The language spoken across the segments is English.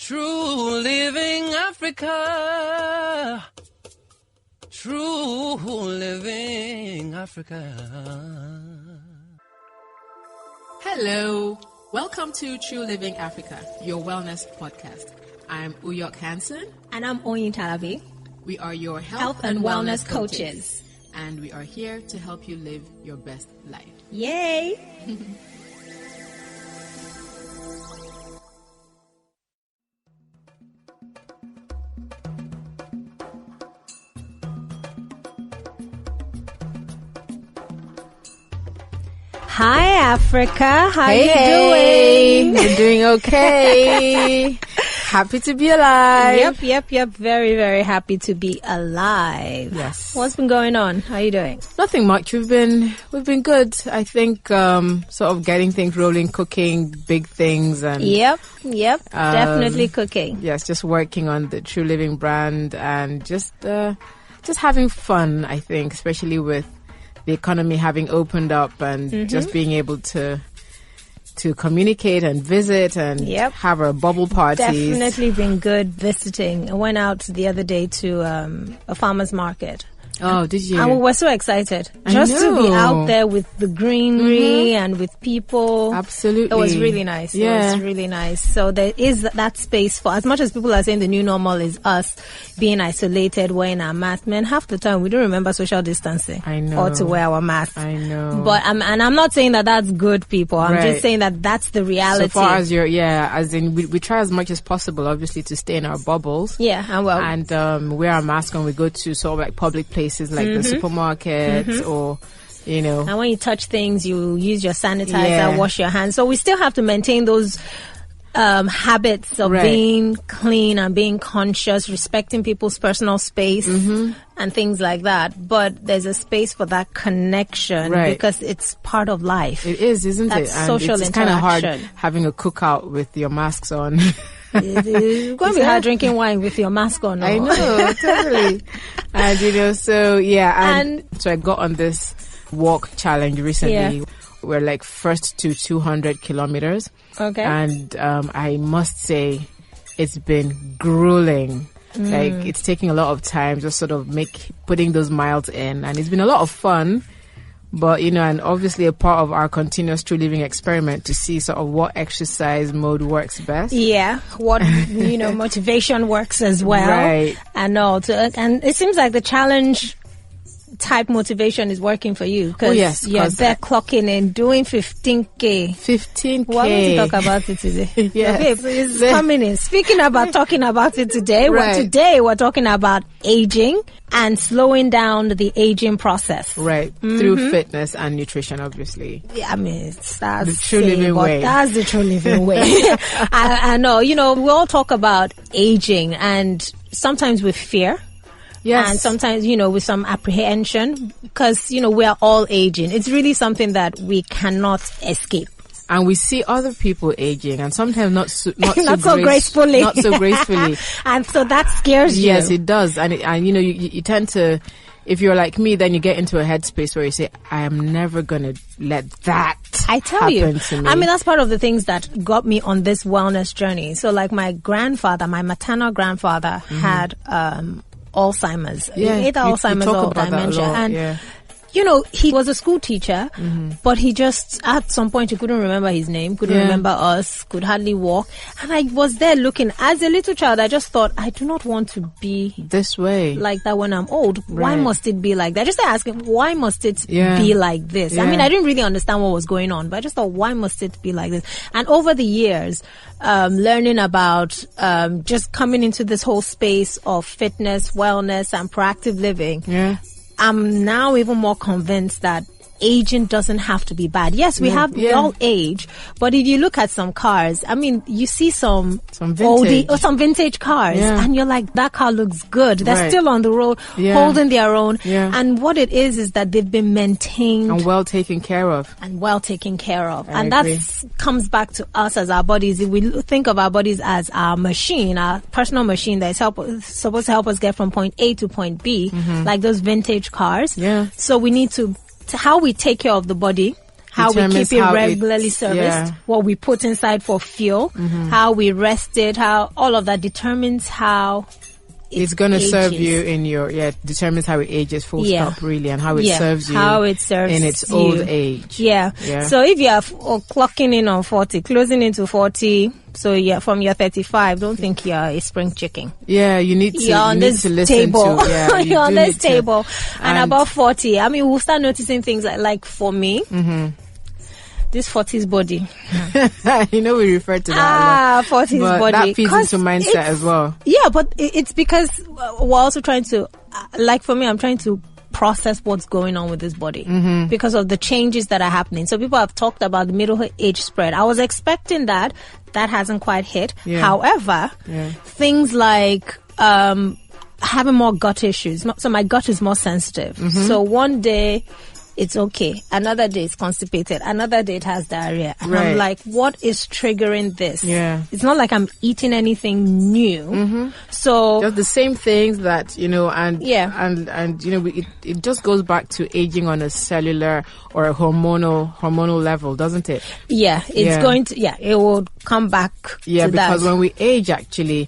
True living Africa. True living Africa. Hello. Welcome to True Living Africa, your wellness podcast. I'm Uyok Hansen. And I'm Oyin Talabi. We are your Health and wellness coaches. And we are here to help you live your best life. Yay! Hi, Africa. How you doing? We're doing okay. Happy to be alive. Yep. Very, very happy to be alive. Yes. What's been going on? How are you doing? Nothing much. We've been good. I think sort of getting things rolling, cooking big things, and Yep. Definitely cooking. yes, just working on the True Living brand and just having fun. I think, especially with the economy having opened up and just being able to communicate and visit and have our bubble parties. Definitely been good visiting. I went out the other day to a farmer's market. Oh, did you? And we were so excited I just to be know. out there with the greenery and with people. Absolutely. It was really nice. Yeah. It was really nice. So there is that space for, as much as people are saying the new normal is us being isolated, wearing our mask, man, half the time we don't remember social distancing. I know. Or to wear our mask. I know. But I'm not saying that that's good, people. I'm Right. just saying that that's the reality. So far as as in we try as much as possible, obviously, to stay in our bubbles. Yeah, And wear our mask when we go to sort of like public places like the supermarkets or, And when you touch things, you use your sanitizer, wash your hands. So we still have to maintain those habits of being clean and being conscious, respecting people's personal space and things like that. But there's a space for that connection because it's part of life. It is, isn't That's it? And social it's kind of hard interaction. having a cookout with your masks on. It's going to be hard drinking wine with your mask on. I know, totally. And so I got on this walk challenge recently. Yeah. We're like first to 200 kilometers. Okay. And I must say, it's been grueling. Like, it's taking a lot of time, just sort of putting those miles in. And it's been a lot of fun. But, and obviously a part of our continuous True Living experiment to see sort of what exercise mode works best. Yeah, what, motivation works as well. Right. And all. And it seems like the challenge type motivation is working for you. Because you're there clocking in, doing 15K. 15K. We're going to talk about it today. Yes. Okay, please coming in. Speaking about talking about it today, today we're talking about aging and slowing down the aging process. Right. Through fitness and nutrition, obviously. Yeah, I mean, that's the true living way. That's the true living way. I know, we all talk about aging and sometimes with fear. Yes. And sometimes, with some apprehension because, we are all aging. It's really something that we cannot escape. And we see other people aging, and sometimes not so gracefully. Not so gracefully. And so that scares you. Yes, it does. And you tend to, if you're like me, then you get into a headspace where you say, I am never going to let that happen to me. I mean, that's part of the things that got me on this wellness journey. So like my maternal grandfather had Alzheimer's. Either Alzheimer's or dementia. And he was a school teacher, but he just, at some point, he couldn't remember his name, couldn't remember us, could hardly walk. And I was there looking, as a little child, I just thought, I do not want to be this way, like that when I'm old. Why must it be like that? I just started asking, why must it be like this? Yeah. I mean, I didn't really understand what was going on, but I just thought, why must it be like this? And over the years, learning about just coming into this whole space of fitness, wellness, and proactive living, I'm now even more convinced that aging doesn't have to be bad. Yes, we all age, but if you look at some cars, I mean, you see some vintage cars, and you're like, that car looks good. They're still on the road, holding their own. And what it is that they've been maintained and well taken care of. And that comes back to us as our bodies. If we think of our bodies as our machine, our personal machine that is supposed to help us get from point A to point B, like those vintage cars. So we need to how we take care of the body how we keep it regularly serviced, what we put inside for fuel, how we rest it, how all of that determines how it's going to serve you in your, determines how it ages, full stop, really, and how it serves you in its old age. Yeah. So if you are clocking in on 40, closing into 40, so from your 35, don't think you're a spring chicken. Yeah, you need to, you're on this table. You're on this table. And above 40, I mean, we'll start noticing things like for me, this 40s body. We refer to that. 40s body. That feeds into mindset as well. Yeah, but it's because we're also trying to, like for me, I'm trying to process what's going on with this body because of the changes that are happening. So people have talked about the middle age spread. I was expecting that. That hasn't quite hit. Yeah. However, things like having more gut issues. So my gut is more sensitive. So one day it's okay. Another day it's constipated. Another day it has diarrhea. And I'm like, what is triggering this? Yeah. It's not like I'm eating anything new. So just the same things that, and it just goes back to aging on a cellular or a hormonal level, doesn't it? Yeah. It's going to, it will come back to that. Because when we age, actually,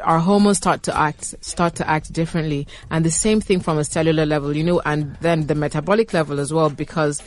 our hormones start to act differently, and the same thing from a cellular level, and then the metabolic level as well, because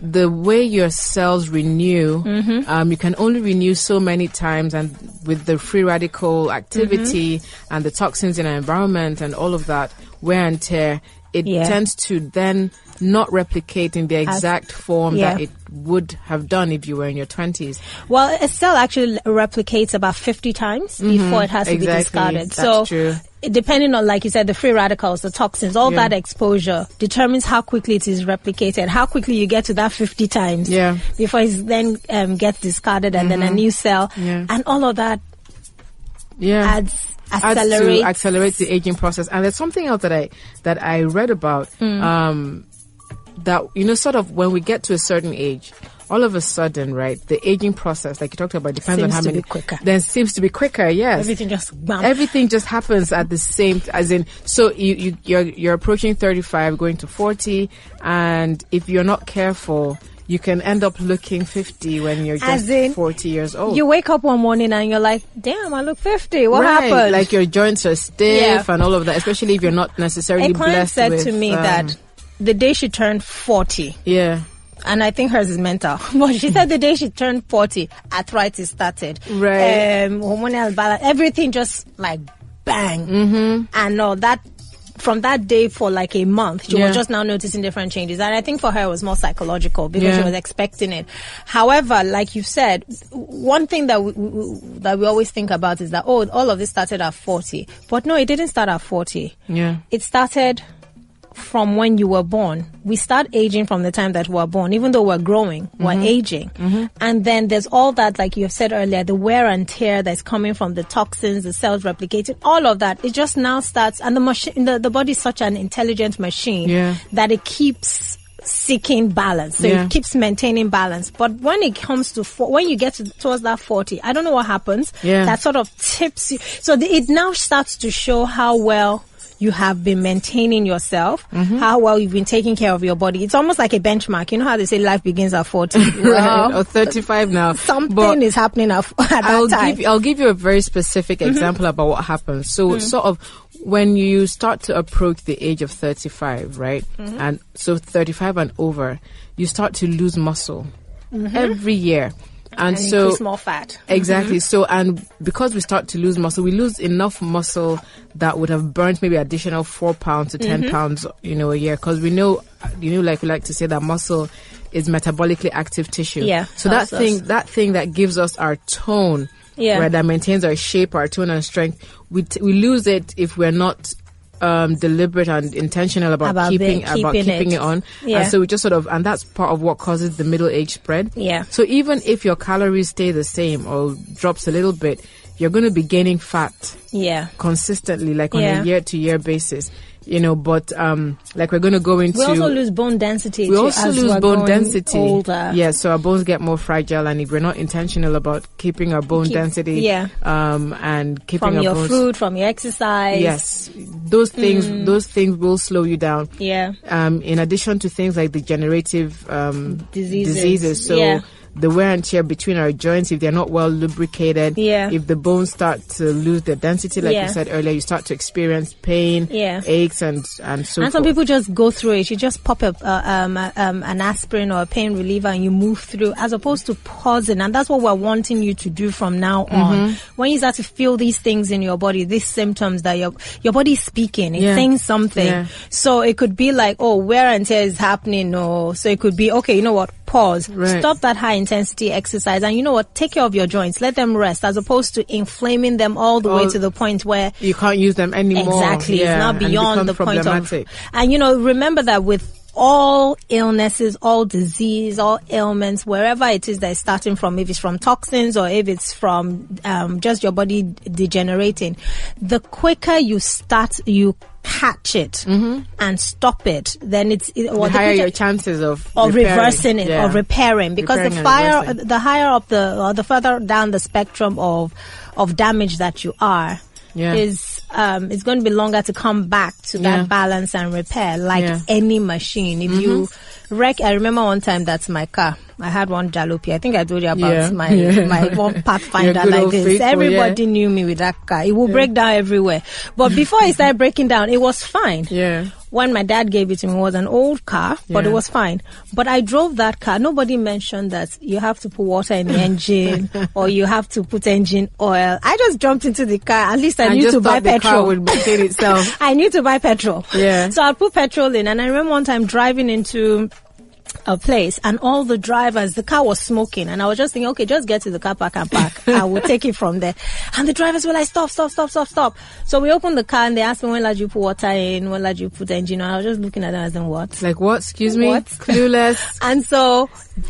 the way your cells renew, you can only renew so many times, and with the free radical activity and the toxins in our environment and all of that wear and tear, it tends to then not replicate in the exact form that it would have done if you were in your 20s. Well, a cell actually replicates about 50 times before it has to be discarded. That's true. Depending on, like you said, the free radicals, the toxins, all that exposure determines how quickly it is replicated, how quickly you get to that 50 times before it then gets discarded and then a new cell. And all of that accelerates the aging process. And there's something else that I read about that sort of when we get to a certain age, all of a sudden, right, the aging process, like you talked about, depends on how many. Then seems to be quicker. Yes, everything just happens at the same. As in, so you're approaching 35, going to 40, and if you're not careful, you can end up looking 50 when you're just 40 years old. You wake up one morning and you're like, damn, I look 50. What happened? Like your joints are stiff and all of that, especially if you're not necessarily blessed with... A client said to me that the day she turned 40... Yeah. And I think hers is mental. But she said the day she turned 40, arthritis started. Right. Hormonal balance, everything just like bang. And that... From that day for like a month, she was just now noticing different changes. And I think for her it was more psychological because she was expecting it. However, like you said, one thing that we always think about is that, all of this started at 40. But no, it didn't start at 40. Yeah. It started from when you were born. We start aging from the time that we're born. Even though we're growing, we're aging. And then there's all that, like you said earlier, the wear and tear that's coming from the toxins, the cells replicating, all of that. It just now starts, and the machine, the body is such an intelligent machine that it keeps seeking balance. So it keeps maintaining balance. But when it comes to, when you get towards that 40, I don't know what happens. That sort of tips you. So it now starts to show how well you have been maintaining yourself, how well you've been taking care of your body. It's almost like a benchmark. You know how they say life begins at 40? Right, or 35 now. Something is happening at that time. I'll give you a very specific example about what happens. So sort of when you start to approach the age of 35, right? And so 35 and over, you start to lose muscle every year. And so increase more fat. Exactly. So, and because we start to lose muscle, we lose enough muscle that would have burnt maybe additional 4 pounds to 10 pounds, a year. Because we know, like we like to say that muscle is metabolically active tissue. Yeah. So that thing that gives us our tone, right, that maintains our shape, our tone and strength, we lose it if we're not deliberate and intentional about keeping it on. And so we just and that's part of what causes the middle age spread. Yeah. So even if your calories stay the same or drops a little bit, you're going to be gaining fat. Yeah. Consistently, like on a year-to-year basis. But like we're going to go into... We also lose bone density. We also lose bone density. Older. Yeah, so our bones get more fragile, and if we're not intentional about keeping our bone density, and keeping from our your bones, food, from your exercise. yes, those things will slow you down. Yeah. In addition to things like degenerative diseases. So. Yeah. The wear and tear between our joints, if they're not well lubricated, if the bones start to lose their density, like you said earlier, you start to experience pain, aches, and so forth. And some people just go through it. You just pop an aspirin or a pain reliever and you move through, as opposed to pausing. And that's what we're wanting you to do from now on. When you start to feel these things in your body, these symptoms that your body is speaking, it's saying something. Yeah. So it could be like, oh, wear and tear is happening. So it could be, okay, you know what? Pause. Right. Stop that high intensity exercise, and you know what? Take care of your joints. Let them rest, as opposed to inflaming them all the way to the point where you can't use them anymore. Exactly. It's not beyond the point of. And remember that with all illnesses, all disease, all ailments, wherever it is that is starting from, if it's from toxins or if it's from just your body degenerating, the quicker you catch it and stop it, then the higher your chances of reversing it or repairing, because the higher up the further down the spectrum of damage that you are, is it's going to be longer to come back to that balance and repair, like any machine. If you wreck, I remember one time, that's my car. I had one Jalopy. I think I told you about my one Pathfinder like this. Faithful, everybody knew me with that car. It will break down everywhere. But before it started breaking down, it was fine. Yeah. When my dad gave it to me, it was an old car, but it was fine. But I drove that car. Nobody mentioned that you have to put water in the engine or you have to put engine oil. I just jumped into the car. At least I knew to buy petrol. Car would maintain itself. I knew to buy petrol. Yeah. So I put petrol in, and I remember one time driving into a place, and all the drivers, the car was smoking, and I was just thinking, okay, just get to the car park and park. I will take it from there. And the drivers were like, stop. So we opened the car, and they asked me, when did you put water in? When did you put engine on? I was just looking at them and saying, what? Like what? Excuse me? What? Clueless. And so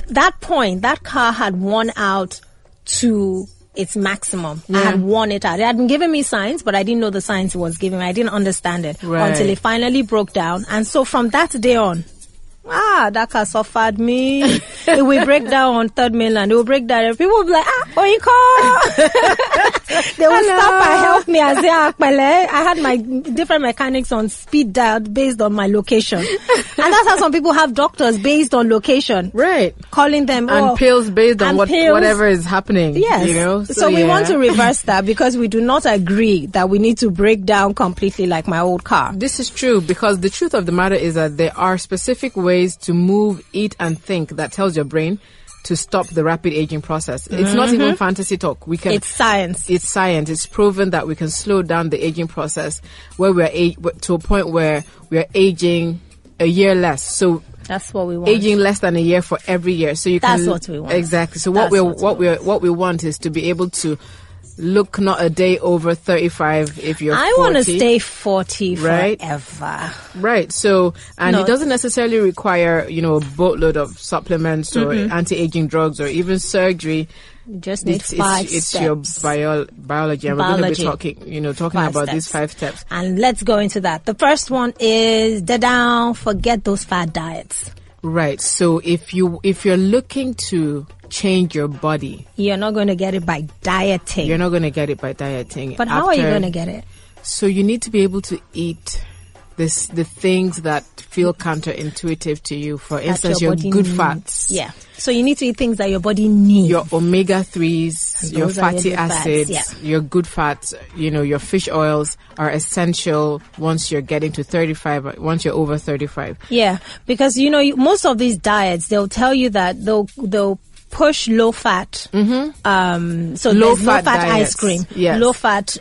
that point, that car had worn out to its maximum. I had worn it out. It had been giving me signs, but I didn't know the signs it was giving me. I didn't understand it until it finally broke down. And so from that day on, that car suffered me. It will break down on Third Mainland. It will break down. People will be like, Oinko! They will stop and help me and say, I had my different mechanics on speed dial based on my location. And that's how some people have doctors based on location. Right. Calling them. And pills based on whatever is happening. Yes. So we want to reverse that, because we do not agree that we need to break down completely like my old car. This is true, because the truth of the matter is that there are specific ways to move, eat, and think that tells your brain to stop the rapid aging process. It's not even fantasy talk. It's science. It's science. It's proven that we can slow down the aging process where we're to a point where we are aging a year less. So that's what we want. Aging less than a year for every year. So that's what we want. Exactly. So what we want is to be able to look not a day over 35 if you're 40. I want to stay 40 forever. Right. So, and it doesn't necessarily require, a boatload of supplements or anti-aging drugs or even surgery. You just need five steps. It's your biology. And we're going to be talking about these 5 steps. And let's go into that. The first one is forget those fad diets. Right. So if you're looking to change your body, you're not going to get it by dieting. But how are you going to get it? So you need to be able to eat the things that feel counterintuitive to you. For instance, your good fats. Yeah. So you need to eat things that your body needs. Your omega-3s, your fatty acids, your good fats, your fish oils are essential once you're getting to 35, once you're over 35. Yeah. Because, most of these diets, they'll tell you that they'll push low fat. So low fat ice cream, low fat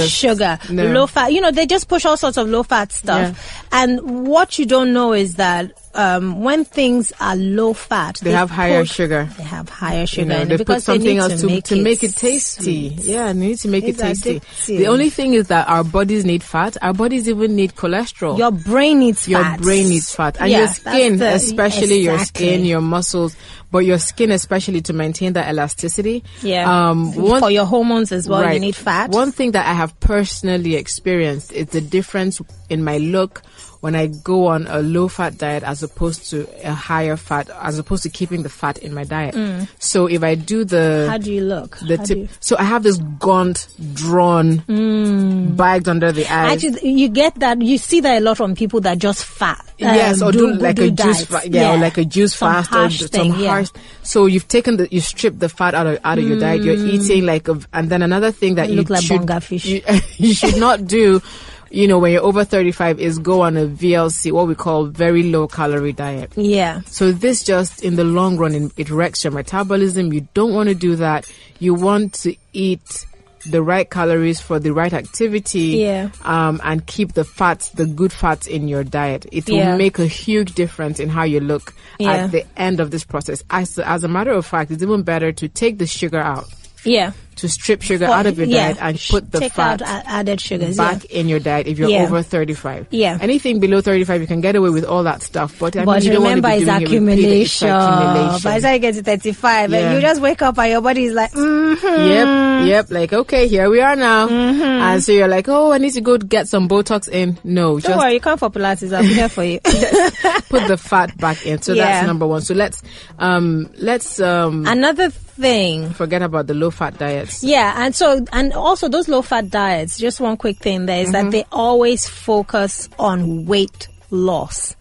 sugar, low fat. They just push all sorts of low fat stuff. Yeah. And what you don't know is that when things are low fat, they have higher sugar. They have higher sugar. You know, they put something else to make it tasty. Sweet. Yeah, they need to make it tasty. Addictive. The only thing is that our bodies need fat. Our bodies even need cholesterol. Your brain needs fat. Your brain needs fat. And your skin, especially your skin, your muscles, but your skin especially to maintain that elasticity. Yeah. For your hormones as well, you need fat. One thing that I have personally experienced is the difference in my look when I go on a low-fat diet as opposed to a higher fat, as opposed to keeping the fat in my diet. So if I do how do you look? So I have this gaunt, drawn, bagged under the eyes. Actually, you get that. You see that a lot from people that just fat. Yes, or do like a juice fast. Yeah, or like a juice fast or some harsh. So you've you stripped the fat out of your diet. You're eating and then another thing that you should not do, you know, when you're over 35 is go on a VLC, what we call very low calorie diet. Yeah. So this just in the long run, it wrecks your metabolism. You don't want to do that. You want to eat the right calories for the right activity. And keep the good fats in your diet. It will make a huge difference in how you look at the end of this process. As a matter of fact, it's even better to take the sugar out. Yeah. To strip sugar out of your diet and put the fat out added sugars back in your diet if you're over 35. Yeah. Anything below 35, you can get away with all that stuff. But you remember, don't want to be it's doing accumulation. By the time you get to 35, and you just wake up and your body is like, Yep. Like, okay, here we are now. And so you're like, oh, I need to go get some Botox in. No, don't worry, you come for Pilates. I'll be here for you. Put the fat back in. So that's number one. So let's another thing. Forget about the low fat diets. Yeah, and also those low fat diets, just one quick thing there is that they always focus on weight loss.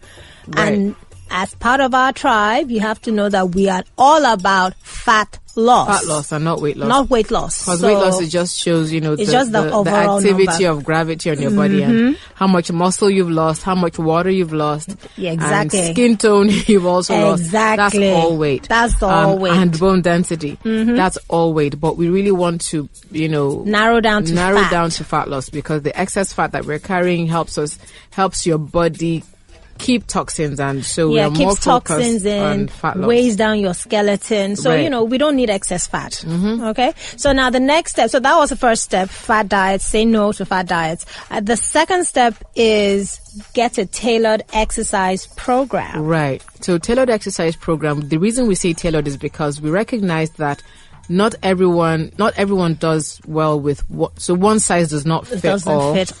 Right. And as part of our tribe, you have to know that we are all about fat loss. Fat loss and not weight loss. Not weight loss. Because weight loss, it just shows, you know, the activity of gravity on your body and how much muscle you've lost, how much water you've lost. Yeah, exactly. And skin tone you've also lost. Exactly. That's all weight. That's all weight. And bone density. That's all weight. But we really want to, you know, narrow down to fat loss, because the excess fat that we're carrying helps your body keep toxins, and so we are more focused on fat loss. Weighs down your skeleton. So, you know, we don't need excess fat. Okay? So now the next step, so that was the first step, fat diets, say no to fat diets. The second step is get a tailored exercise program. Right. So tailored exercise program, the reason we say tailored is because we recognize that not everyone does well with so one size does not fit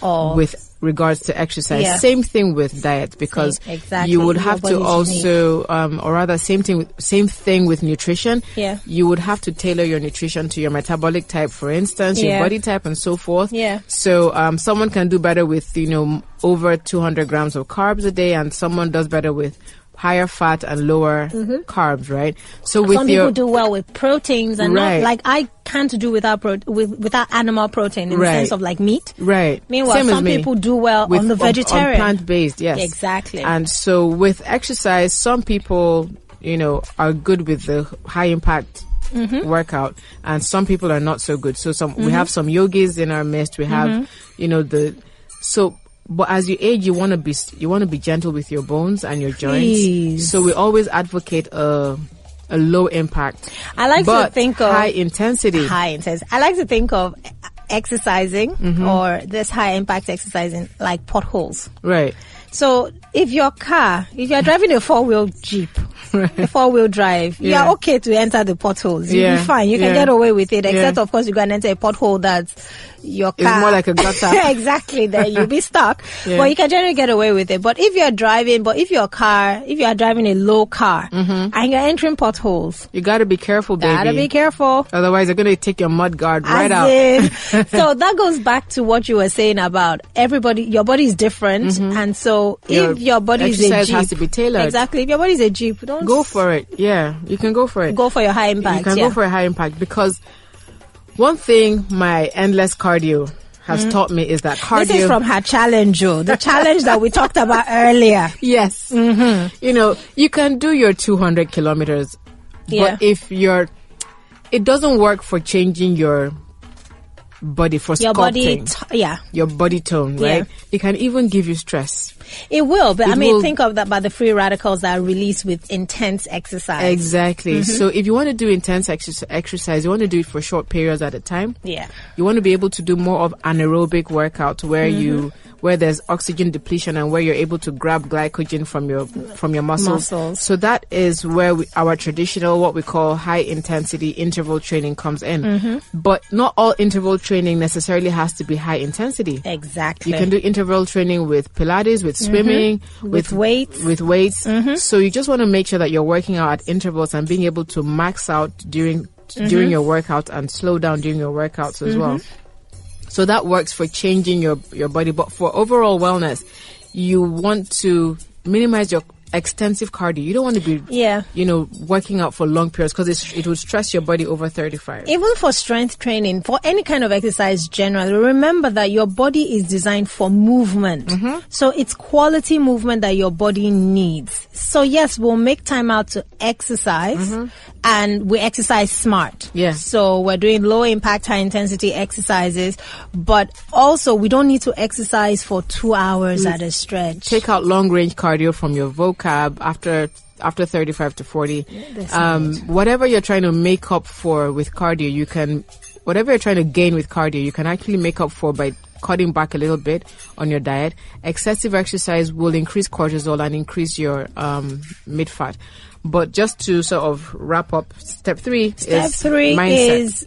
all with regards to exercise. Yeah. Same thing with diet, because you would have to also, or rather same thing with nutrition. Yeah. You would have to tailor your nutrition to your metabolic type, for instance, your body type and so forth. Yeah. So, someone can do better with, you know, over 200 grams of carbs a day, and someone does better with higher fat and lower carbs, right? So with some people do well with proteins, and not like I can't do without animal protein in the sense of like meat. Right. Meanwhile, same some people do well on the vegetarian, on plant-based. Yes, exactly. And so with exercise, some people, you know, are good with the high impact workout, and some people are not so good. So we have some yogis in our midst. We have, you know, but as you age, you want to be gentle with your bones and your joints. So we always advocate a low impact. I like to think of high intensity. I like to think of exercising or this high impact exercising like potholes. Right. So if you're driving a 4-wheel Jeep, a 4-wheel drive, you are okay to enter the potholes. You'll be fine. You can get away with it, except of course you're going to enter a pothole that's your car. It's more like a gutter. Exactly. Then you'll be stuck. But you can generally get away with it. But if you are driving a low car and you're entering potholes, you got to be careful, baby. Be careful. Otherwise, they're going to take your mud guard right out. So that goes back to what you were saying about your body is different. And so if your body is a Jeep, exercise has to be tailored. Exactly. If your body is a Jeep, don't go for it. Yeah, you can go for it. Go for your high impact. You can go for a high impact, because one thing my endless cardio has taught me is that cardio... This is from her challenge, the challenge that we talked about earlier. Yes. You know, you can do your 200 kilometers, but if it doesn't work for changing your body, for your sculpting. body, your body tone, right? Yeah. It can even give you stress. It will, but think of that about the free radicals that are released with intense exercise. Exactly. So if you want to do intense exercise, you want to do it for short periods at a time. Yeah. You want to be able to do more of anaerobic workout where there's oxygen depletion and where you're able to grab glycogen from your muscles. So that is where our traditional, what we call high intensity interval training comes in. But not all interval training necessarily has to be high intensity. Exactly. You can do interval training with Pilates, with swimming, with weights. So you just want to make sure that you're working out at intervals and being able to max out during your workout and slow down during your workouts as well. So that works for changing your body. But for overall wellness, you want to minimize your extensive cardio. You don't want to be, working out for long periods because it will stress your body over 35. Even for strength training, for any kind of exercise generally, remember that your body is designed for movement. So it's quality movement that your body needs. So yes, we'll make time out to exercise and we exercise smart. Yeah. So we're doing low impact, high intensity exercises, but also we don't need to exercise for 2 hours at a stretch. Take out long range cardio from your vocab after 35 to 40. Whatever you're trying to make up for with cardio, whatever you're trying to gain with cardio, you can actually make up for by cutting back a little bit on your diet. Excessive exercise will increase cortisol and increase your mid-fat. But just to sort of wrap up, step three is mindset.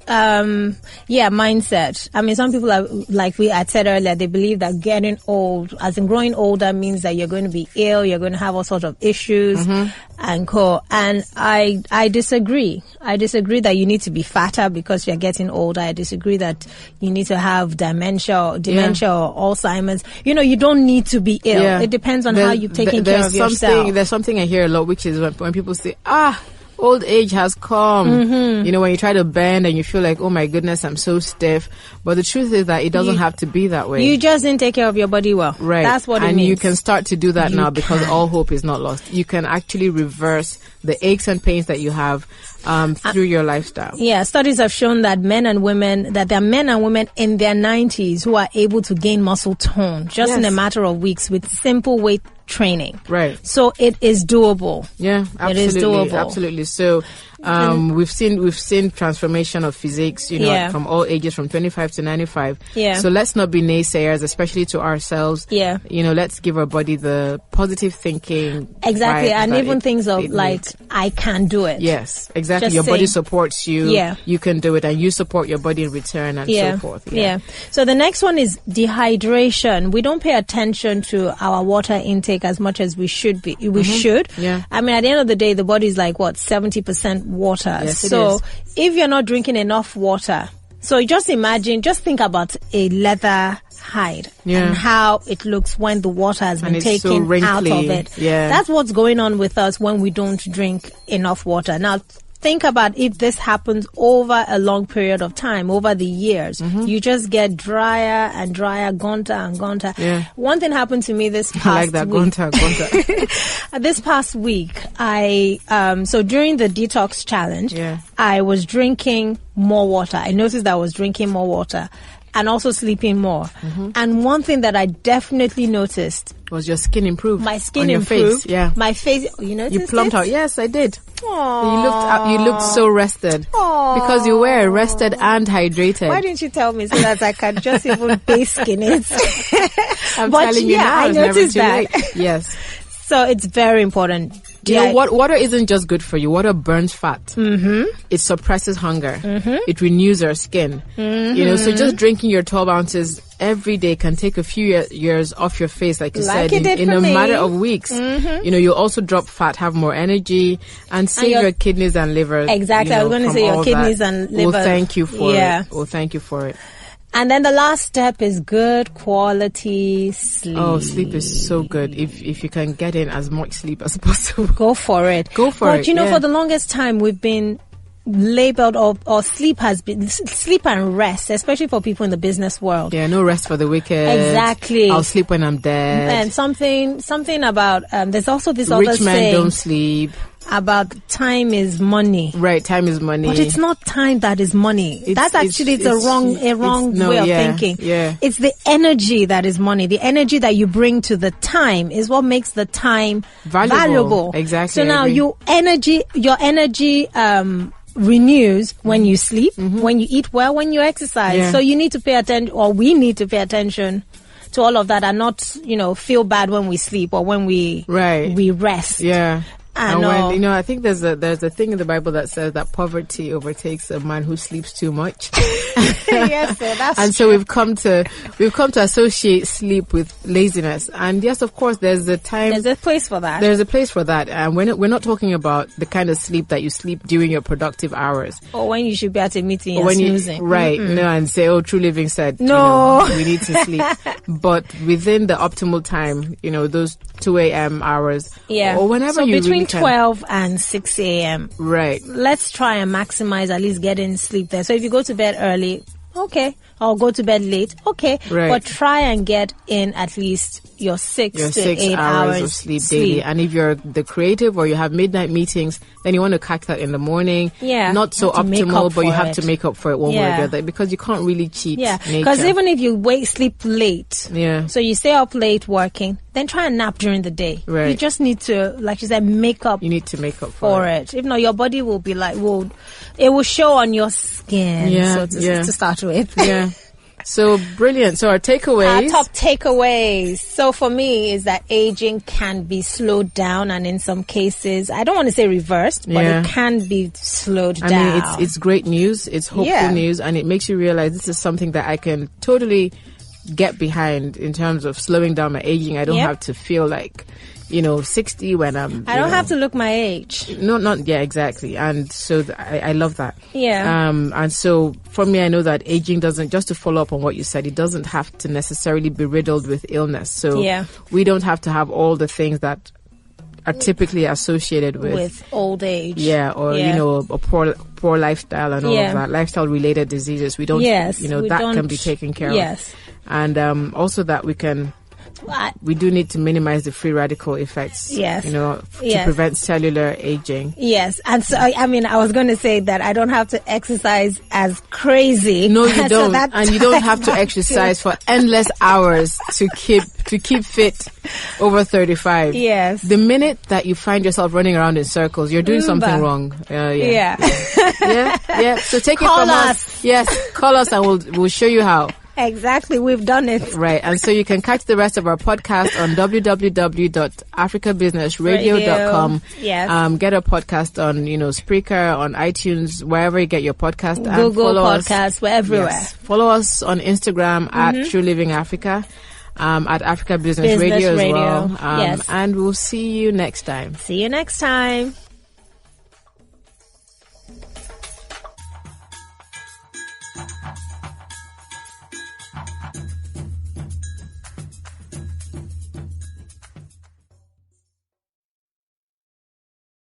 I mean, some people are, like I said earlier, they believe that getting old, as in growing older, means that you're going to be ill, you're going to have all sorts of issues and co. And I disagree. I disagree that you need to be fatter because you're getting older. I disagree that you need to have dementia or Alzheimer's. You don't need to be ill. Yeah. It depends on how you're taking care of yourself. There's something I hear a lot, which is when people say, old age has come. When you try to bend and you feel like, oh my goodness, I'm so stiff. But the truth is that it doesn't have to be that way. You just didn't take care of your body well. Right. That's what it means. means. And you can start to do that now because all hope is not lost. You can actually reverse the aches and pains that you have through your lifestyle. Yeah, studies have shown that there are men and women in their 90s who are able to gain muscle tone just in a matter of weeks with simple weight training. Right. So it is doable. Yeah, absolutely. It is doable. Absolutely. So we've seen transformation of physiques, from all ages, from 25 to 95. Yeah. So let's not be naysayers, especially to ourselves. Yeah. Let's give our body the positive thinking. Exactly. And even things of like, I can do it. Yes, exactly. Your body supports you. Yeah. You can do it and you support your body in return and so forth. Yeah. So the next one is dehydration. We don't pay attention to our water intake as much as we should be. We should. Yeah. I mean, at the end of the day, the body is like 70% water. Yes, so if you're not drinking enough water, so just think about a leather hide and how it looks when the water has been taken out of it. Yeah. That's what's going on with us when we don't drink enough water. Now, think about if this happens over a long period of time, over the years. You just get drier and drier, gonta and gonta. Yeah. One thing happened to me this past week. Gonta. This past week, so during the detox challenge, I was drinking more water. I noticed that I was drinking more water and also sleeping more. And one thing that I definitely noticed was your skin improved. My skin on improved. Your face. Yeah. My face, you noticed you plumped out. Yes, I did. Aww. You looked so rested. Aww. Because you were rested and hydrated. Why didn't you tell me so that I can just even bask in it? I'm telling you now, I noticed that. Yes. So it's very important. Water isn't just good for you. Water burns fat. It suppresses hunger. It renews our skin. So just drinking your 12 ounces every day can take a few years off your face, like you said, in a matter of weeks. You'll also drop fat, have more energy, and save your kidneys and liver. Exactly. I was going to say your kidneys and liver. We'll thank you for it. We'll thank you for it. And then the last step is good quality sleep. Oh, sleep is so good. If you can get in as much sleep as possible. Go for it. But for the longest time we've been labeled or sleep has been sleep and rest, especially for people in the business world. Yeah, no rest for the wicked. Exactly. I'll sleep when I'm dead. And something about there's also this other rich men saying don't sleep. About time is money. Right, time is money. But it's not time that is money. That's actually a wrong way of thinking. Yeah. It's the energy that is money. The energy that you bring to the time is what makes the time valuable. Exactly. So now your energy renews when you sleep, when you eat well, when you exercise. Yeah. So you need to pay attention, or we need to pay attention to all of that, and not, feel bad when we sleep or when we rest. Yeah. And when, I think there's a thing in the Bible that says that poverty overtakes a man who sleeps too much. Yes, that's and so we've come to associate sleep with laziness. And yes, of course, there's a place for that. There's a place for that. And we're not talking about the kind of sleep that you sleep during your productive hours, or when you should be at a meeting and snoozing. Right? No, and say, True Living said, no, we need to sleep. But within the optimal time, those 2 a.m. hours, or whenever so you between really 12 and 6 a.m. Right. Let's try and maximize at least getting sleep there. So if you go to bed early, okay, or go to bed late, okay, right. But try and get in at least your 6 to 8 hours of sleep daily. And if you're the creative or you have midnight meetings, then you want to catch that in the morning. Yeah. Not so optimal, but you have to make up for it one way or the other, because you can't really cheat nature. Because even if you sleep late, so you stay up late working, then try and nap during the day. Right. You just need to, like you said, make up. You need to make up for it. If not, your body will be like, it will show on your skin. Yeah. To start with. Yeah. So brilliant. So our takeaways. Our top takeaways. So for me is that aging can be slowed down, and in some cases, I don't want to say reversed, but it can be slowed down. I mean, it's great news. It's hopeful news, and it makes you realize this is something that I can totally get behind in terms of slowing down my aging. I don't have to feel like 60 when I don't have to look my age. No, exactly. And so I love that. Yeah. And so for me, I know that aging doesn't, just to follow up on what you said, it doesn't have to necessarily be riddled with illness. So we don't have to have all the things that are typically associated with old age. Yeah, or a poor lifestyle and all of that, lifestyle related diseases. We don't that can be taken care of. And also that we do need to minimize the free radical effects. Yes. To prevent cellular aging. Yes. And so, I was going to say that I don't have to exercise as crazy. No, you don't. And you don't have to exercise for endless hours to keep fit over 35. Yes. The minute that you find yourself running around in circles, you're doing something wrong. Yeah. So take it from us. Yes. Call us and we'll show you how. Exactly, we've done it. Right, and so you can catch the rest of our podcast on www.africabusinessradio.com. Yes. Get our podcast on, Spreaker, on iTunes, wherever you get your podcast. Google Podcasts, we're everywhere. Yes. Follow us on Instagram at True Living Africa, at Africa Business Radio as well. Yes. And we'll see you next time. See you next time.